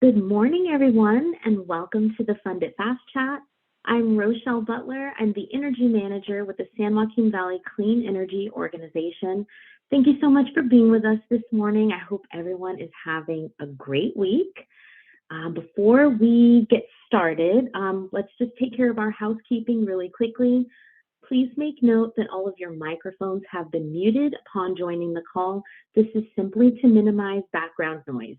Good morning, everyone, and welcome to the Fund It Fast Chat. I'm Rochelle Butler. I'm the Energy Manager with the San Joaquin Valley Clean Energy Organization. Thank you so much for being with us this morning. I hope everyone is having a great week. Before we get started, let's just take care of our housekeeping really quickly. Please make note that all of your microphones have been muted upon joining the call. This is simply to minimize background noise.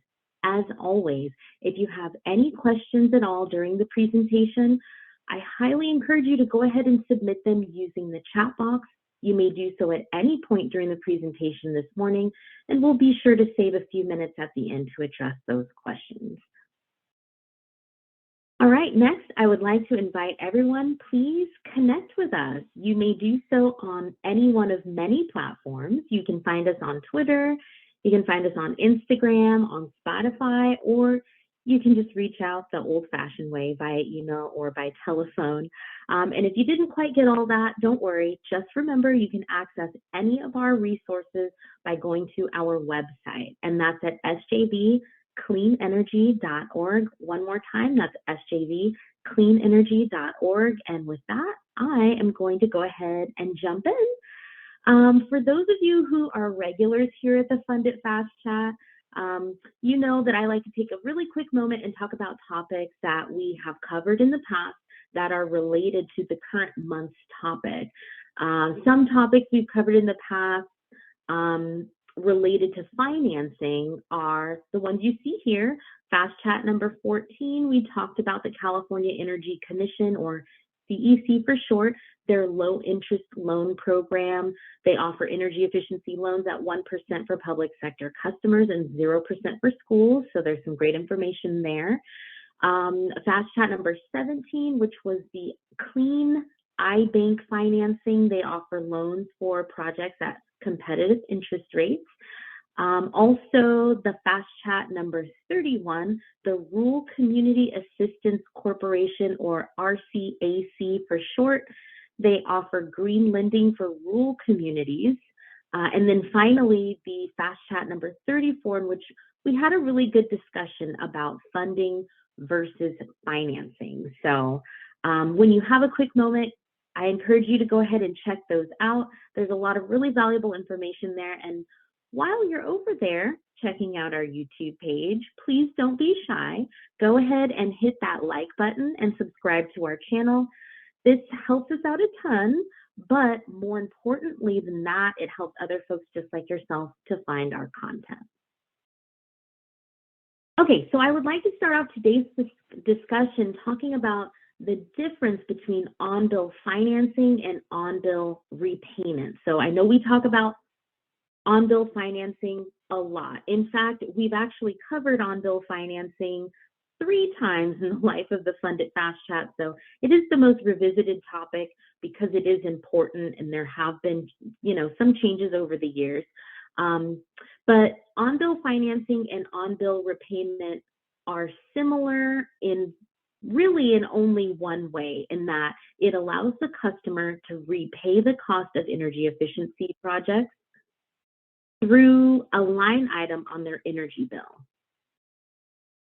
As always, if you have any questions at all during the presentation, I highly encourage you to go ahead and submit them using the chat box. You may do so at any point during the presentation this morning, and we'll be sure to save a few minutes at the end to address those questions. All right, next, I would like to invite everyone, please connect with us. You may do so on any one of many platforms. You can find us on Twitter, you can find us on Instagram, on Spotify, or you can just reach out the old-fashioned way via email or by telephone. And if you didn't quite get all that, don't worry. Just remember you can access any of our resources by going to our website, and that's at sjvcleanenergy.org. One more time, that's sjvcleanenergy.org. And with that, I am going to go ahead and jump in. For those of you who are regulars here at the Fund It Fast Chat, you know that I like to take a really quick moment and talk about topics that we have covered in the past that are related to the current month's topic. Some topics we've covered in the past related to financing are the ones you see here. Fast Chat number 14, we talked about the California Energy Commission, or CEC for short, their low interest loan program. They offer energy efficiency loans at 1% for public sector customers and 0% for schools. So there's some great information there. Fast Chat number 17, which was the Clean iBank financing. They offer loans for projects at competitive interest rates. Also, the Fast Chat number 31, the Rural Community Assistance Corporation, or RCAC for short. They offer green lending for rural communities. And then finally, the Fast Chat number 34, in which we had a really good discussion about funding versus financing. So when you have a quick moment, I encourage you to go ahead and check those out. There's a lot of really valuable information there. And while you're over there checking out our YouTube page, please don't be shy. Go ahead and hit that like button and subscribe to our channel. This helps us out a ton, but more importantly than that, it helps other folks just like yourself to find our content. Okay, so I would like to start off today's discussion talking about the difference between on-bill financing and on-bill repayment. So I know we talk about on-bill financing a lot. In fact, we've actually covered on-bill financing 3 times in the life of the Fund It Fast Chat. So it is the most revisited topic because it is important, and there have been, some changes over the years. But on-bill financing and on-bill repayment are similar in only one way, in that it allows the customer to repay the cost of energy efficiency projects through a line item on their energy bill.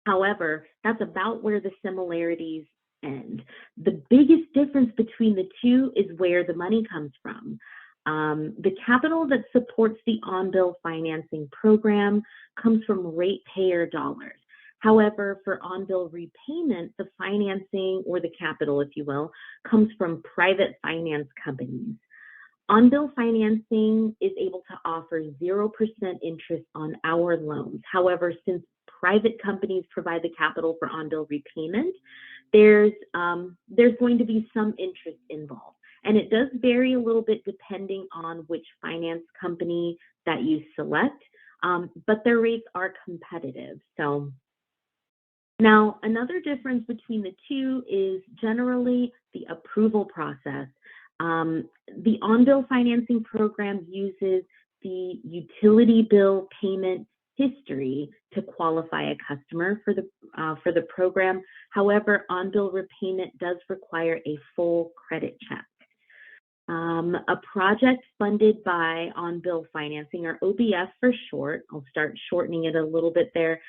However, that's about where the similarities end. The biggest difference between the two is where the money comes from. The capital that supports the on-bill financing program comes from ratepayer dollars. However, for on-bill repayment, the financing, or the capital, if you will, comes from private finance companies. On-bill financing is able to offer 0% interest on our loans. However, since private companies provide the capital for on-bill repayment, there's going to be some interest involved. And it does vary a little bit depending on which finance company that you select, but their rates are competitive. So now, another difference between the two is generally the approval process. The on-bill financing program uses the utility bill payment history to qualify a customer for the program. However, on-bill repayment does require a full credit check. A project funded by on-bill financing, or OBF for short, I'll start shortening it a little bit there.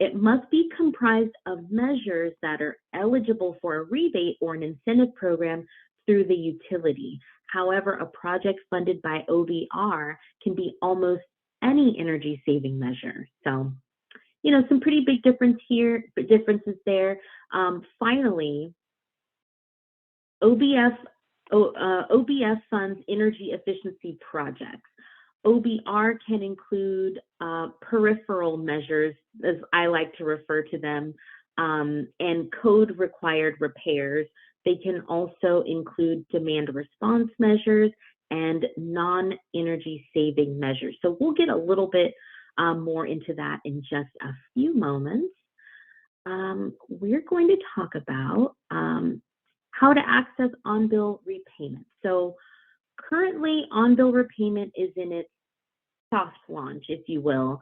It must be comprised of measures that are eligible for a rebate or an incentive program through the utility. However, a project funded by OBR can be almost any energy saving measure. So, some pretty big differences there. Finally, OBF funds energy efficiency projects. OBR can include peripheral measures, as I like to refer to them, and code required repairs. They can also include demand response measures and non-energy saving measures. So we'll get a little bit more into that in just a few moments. We're going to talk about how to access on-bill repayment. So currently, on-bill repayment is in its soft launch, if you will,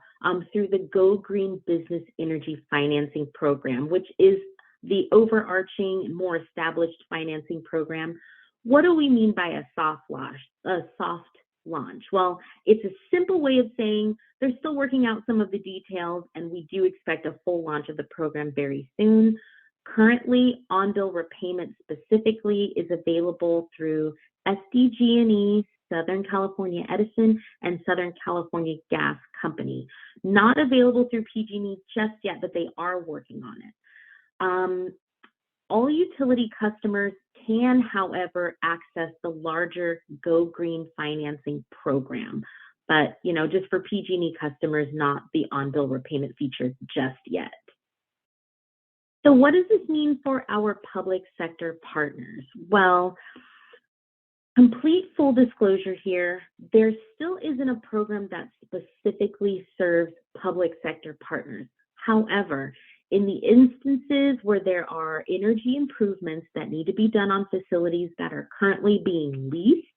through the Go Green Business Energy Financing Program, which is the overarching, more established financing program. What do we mean by a soft launch? Well, it's a simple way of saying they're still working out some of the details, and we do expect a full launch of the program very soon. Currently, on-bill repayment specifically is available through SDG&E, Southern California Edison, and Southern California Gas Company. Not available through PG&E just yet, but they are working on it. All utility customers can, however, access the larger Go Green financing program. But, just for PG&E customers, not the on-bill repayment feature just yet. So what does this mean for our public sector partners? Well, complete full disclosure here, there still isn't a program that specifically serves public sector partners. However, in the instances where there are energy improvements that need to be done on facilities that are currently being leased,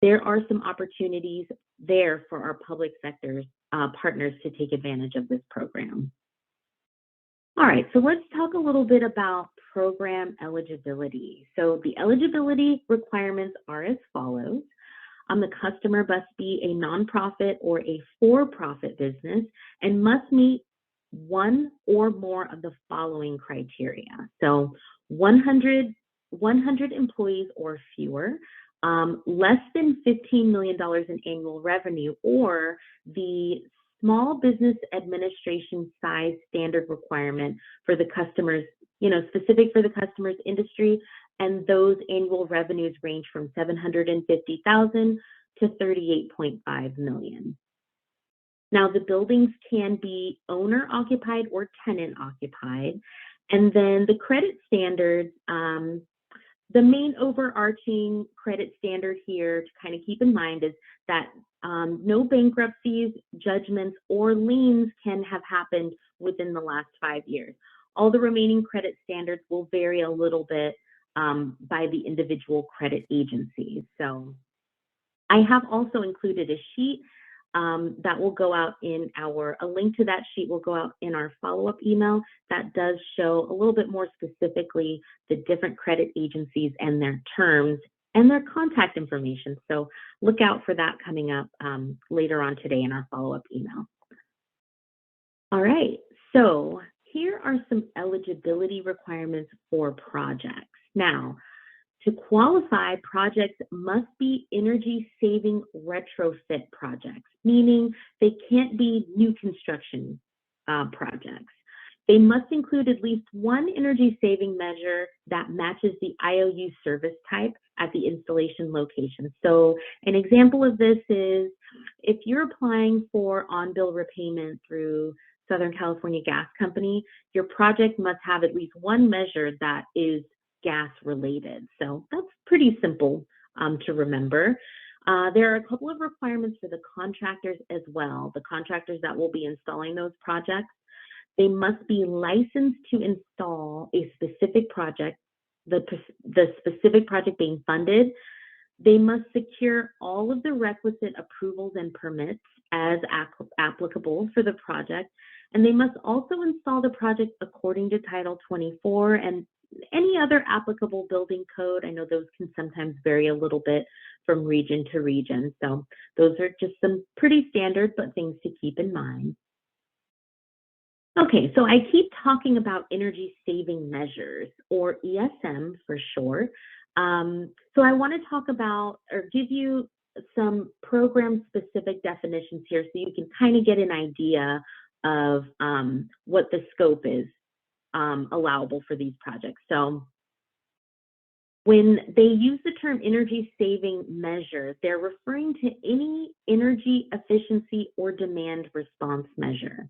there are some opportunities there for our public sector partners to take advantage of this program. All right, so let's talk a little bit about program eligibility. So the eligibility requirements are as follows. The customer must be a nonprofit or a for-profit business and must meet one or more of the following criteria. So 100 employees or fewer, less than $15 million in annual revenue, or the Small Business Administration size standard requirement for the customers, specific for the customer's industry, and those annual revenues range from $750,000 to $38.5 million. Now, the buildings can be owner-occupied or tenant-occupied, and then the credit standards, the main overarching credit standard here to kind of keep in mind is that no bankruptcies, judgments, or liens can have happened within the last 5 years. All the remaining credit standards will vary a little bit by the individual credit agencies. So I have also included a sheet that will go out a link to that sheet will go out in our follow-up email that does show a little bit more specifically the different credit agencies and their terms and their contact information. So look out for that coming up later on today in our follow-up email. All right, so here are some eligibility requirements for projects. Now, to qualify, projects must be energy-saving retrofit projects, meaning they can't be new construction projects. They must include at least one energy-saving measure that matches the IOU service type at the installation location. So an example of this is if you're applying for on-bill repayment through Southern California Gas Company, your project must have at least one measure that is gas related. So that's pretty simple to remember. There are a couple of requirements for the contractors as well, the contractors that will be installing those projects. They must be licensed to install a specific project, the specific project being funded. They must secure all of the requisite approvals and permits as applicable for the project, and they must also install the project according to Title 24 and any other applicable building code. I know those can sometimes vary a little bit from region to region. So those are just some pretty standard but things to keep in mind. Okay, so I keep talking about energy saving measures, or ESM for short. So I want to talk about or give you some program specific definitions here so you can kind of get an idea of what the scope is allowable for these projects. So when they use the term energy saving measure, they're referring to any energy efficiency or demand response measure.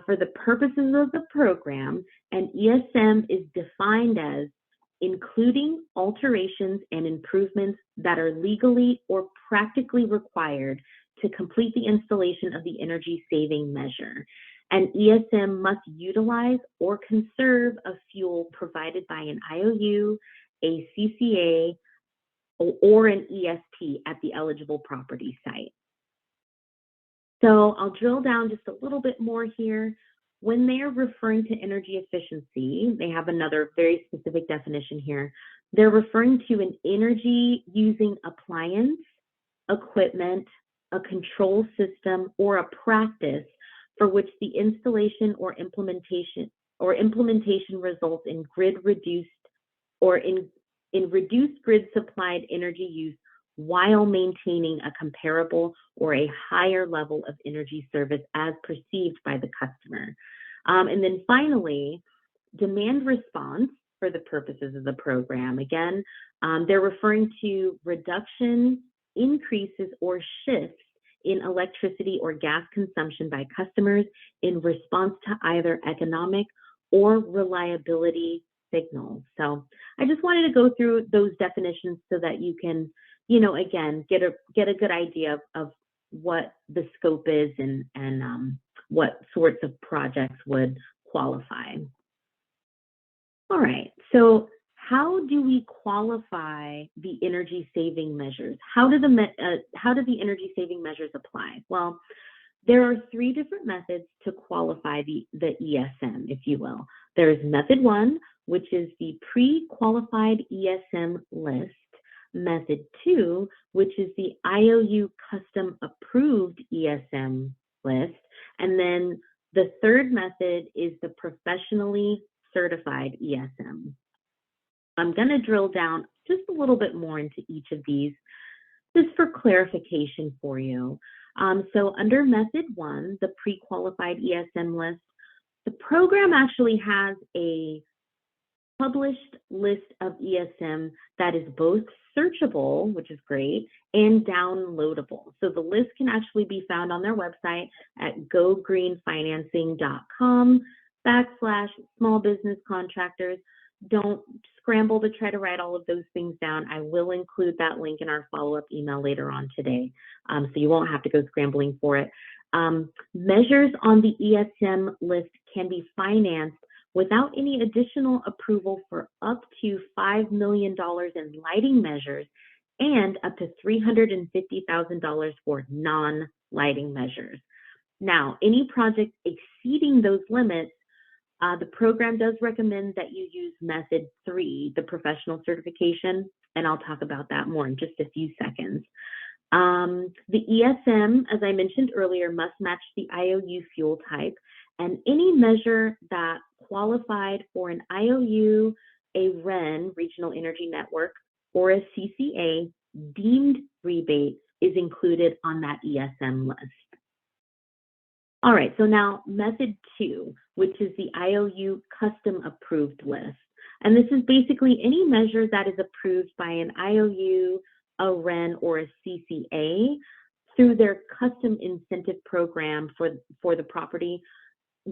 For the purposes of the program, an ESM is defined as including alterations and improvements that are legally or practically required to complete the installation of the energy saving measure. An ESM must utilize or conserve a fuel provided by an IOU, a CCA, or an ESP at the eligible property site. So I'll drill down just a little bit more here. When they're referring to energy efficiency, they have another very specific definition here. They're referring to an energy using appliance, equipment, a control system, or a practice for which the installation or implementation results in grid reduced or in reduced grid supplied energy use while maintaining a comparable or a higher level of energy service as perceived by the customer. And then finally, demand response for the purposes of the program. Again, they're referring to reduction, increases, or shifts in electricity or gas consumption by customers in response to either economic or reliability signals. So I just wanted to go through those definitions so that you can, again, get a good idea of what the scope is and what sorts of projects would qualify. All right, so how do we qualify the energy saving measures? How do the energy saving measures apply? Well, there are three different methods to qualify the ESM, if you will. There's method one, which is the pre-qualified ESM list. Method two, which is the IOU custom approved ESM list. And then the third method is the professionally certified ESM. I'm going to drill down just a little bit more into each of these just for clarification for you. So under method one, the pre-qualified ESM list, the program actually has a published list of ESM that is both searchable, which is great, and downloadable. So the list can actually be found on their website at gogreenfinancing.com/small business contractors. Don't scramble to try to write all of those things down. I will include that link in our follow-up email later on today, so you won't have to go scrambling for it. Measures on the ESM list can be financed without any additional approval for up to $5 million in lighting measures and up to $350,000 for non-lighting measures. Now, any project exceeding those limits, the program does recommend that you use method three, the professional certification, and I'll talk about that more in just a few seconds. The ESM, as I mentioned earlier, must match the IOU fuel type, and any measure that qualified for an IOU, a REN, Regional Energy Network, or a CCA deemed rebate is included on that ESM list. All right, so now method two, which is the IOU custom approved list. And this is basically any measure that is approved by an IOU, a REN, or a CCA through their custom incentive program for the property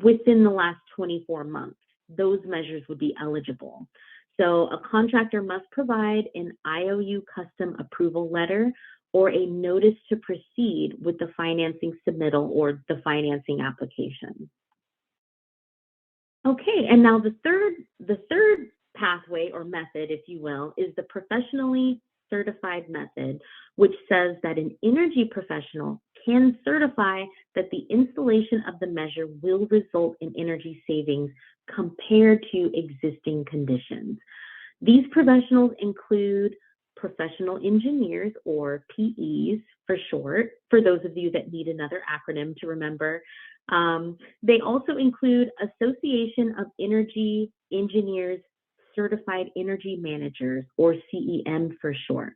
within the last 24 months. Those measures would be eligible. So a contractor must provide an IOU custom approval letter or a notice to proceed with the financing submittal or the financing application. Okay, and now the third pathway or method, if you will, is the professionally certified method, which says that an energy professional can certify that the installation of the measure will result in energy savings compared to existing conditions. These professionals include professional engineers, or PEs for short, for those of you that need another acronym to remember. They also include Association of Energy Engineers Certified Energy Managers, or CEM for short.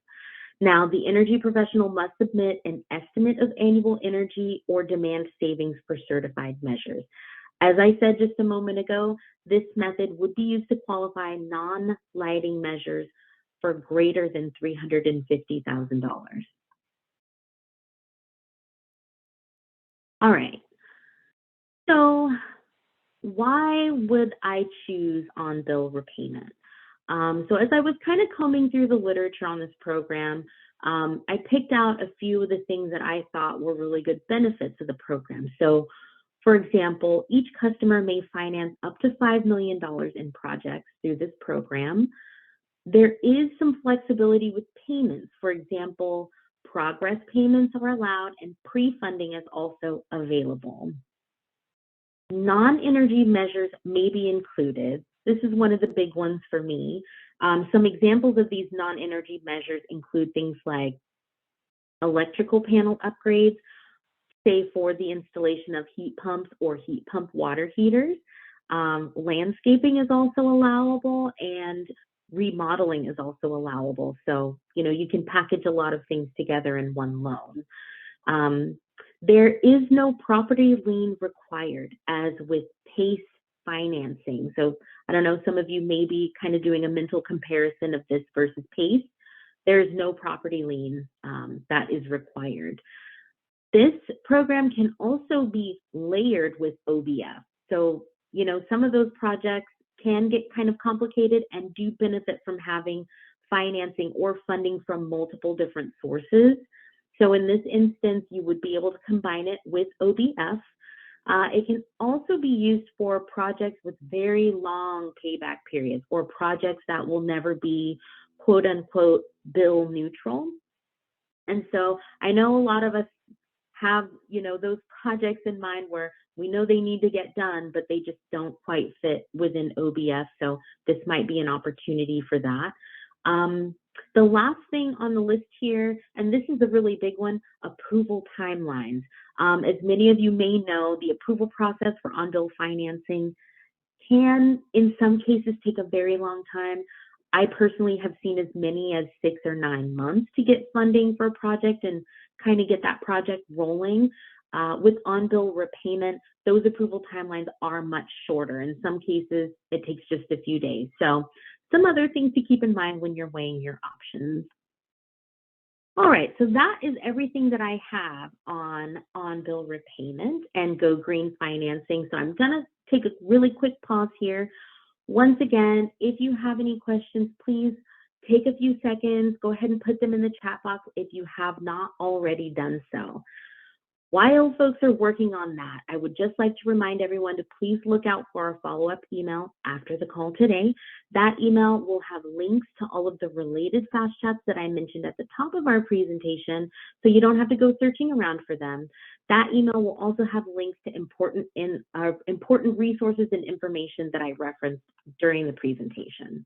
Now, the energy professional must submit an estimate of annual energy or demand savings for certified measures. As I said just a moment ago, this method would be used to qualify non-lighting measures for greater than $350,000. All right, so why would I choose on-bill repayment? So as I was kind of combing through the literature on this program, I picked out a few of the things that I thought were really good benefits of the program. So, for example, each customer may finance up to $5 million in projects through this program. There is some flexibility with payments. For example, progress payments are allowed and pre-funding is also available. Non-energy measures may be included. This is one of the big ones for me. Some examples of these non-energy measures include things like electrical panel upgrades, say for the installation of heat pumps or heat pump water heaters. Landscaping is also allowable, and remodeling is also allowable. So, you can package a lot of things together in one loan. There is no property lien required, as with PACE financing. So I don't know, some of you may be kind of doing a mental comparison of this versus PACE. There's no property lien that is required. This program can also be layered with OBF. So, some of those projects can get kind of complicated and do benefit from having financing or funding from multiple different sources. So in this instance, you would be able to combine it with OBF. It can also be used for projects with very long payback periods, or projects that will never be quote unquote bill neutral. And so I know a lot of us have, those projects in mind where we know they need to get done, but they just don't quite fit within OBF. So this might be an opportunity for that. The last thing on the list here, and this is a really big one, approval timelines. As many of you may know, the approval process for on-bill financing can, in some cases, take a very long time. I personally have seen as many as 6 or 9 months to get funding for a project and kind of get that project rolling. With on-bill repayment, those approval timelines are much shorter. In some cases, it takes just a few days. So some other things to keep in mind when you're weighing your options. All right, so that is everything that I have on on-bill repayment and Go Green financing. So I'm gonna take a really quick pause here. Once again, if you have any questions, please take a few seconds, go ahead and put them in the chat box if you have not already done so. While folks are working on that, I would just like to remind everyone to please look out for our follow-up email after the call today. That email will have links to all of the related fast chats that I mentioned at the top of our presentation, so you don't have to go searching around for them. That email will also have links to important resources and information that I referenced during the presentation.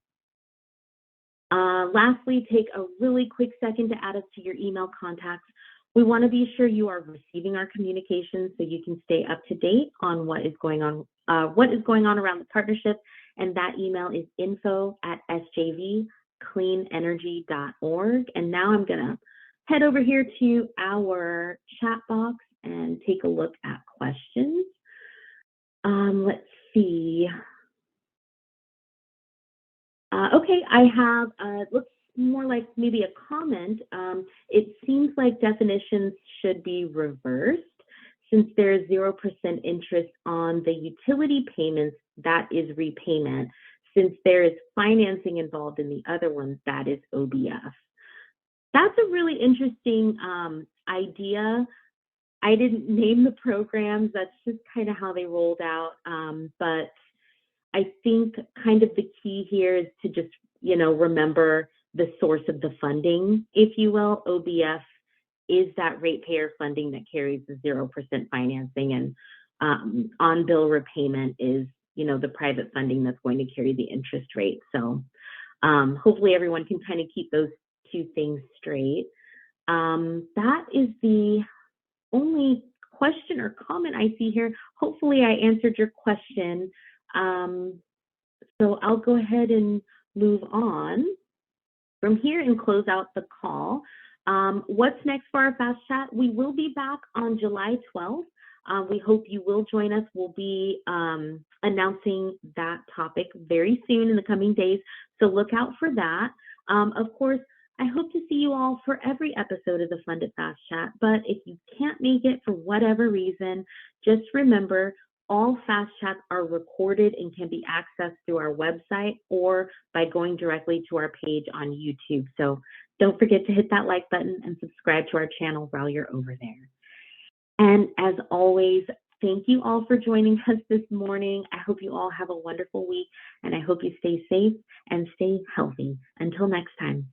Lastly, take a really quick second to add us to your email contacts. We want to be sure you are receiving our communications so you can stay up to date on what is going on around the partnership. And that email is info@sjvcleanenergy.org. And now I'm going to head over here to our chat box and take a look at questions. Let's see. Okay, I have, looks more like maybe a comment. It seems like definitions should be reversed. Since there is 0% interest on the utility payments, that is repayment. Since there is financing involved in the other one, that is OBF. That's a really interesting idea. I didn't name the programs. That's just kind of how they rolled out. But I think kind of the key here is to just, remember the source of the funding, if you will. OBF is that ratepayer funding that carries the 0% financing, and on-bill repayment is, the private funding that's going to carry the interest rate. So hopefully everyone can kind of keep those two things straight. That is the only question or comment I see here. Hopefully I answered your question. So I'll go ahead and move on from here and close out the call. What's next for our Fast Chat? We will be back on July 12th. We hope you will join us. We'll be announcing that topic very soon in the coming days, so look out for that. Of course, I hope to see you all for every episode of the Funded Fast Chat, but if you can't make it for whatever reason, just remember all Fast Chats are recorded and can be accessed through our website or by going directly to our page on YouTube. So don't forget to hit that like button and subscribe to our channel while you're over there. And as always, thank you all for joining us this morning. I hope you all have a wonderful week, and I hope you stay safe and stay healthy. Until next time.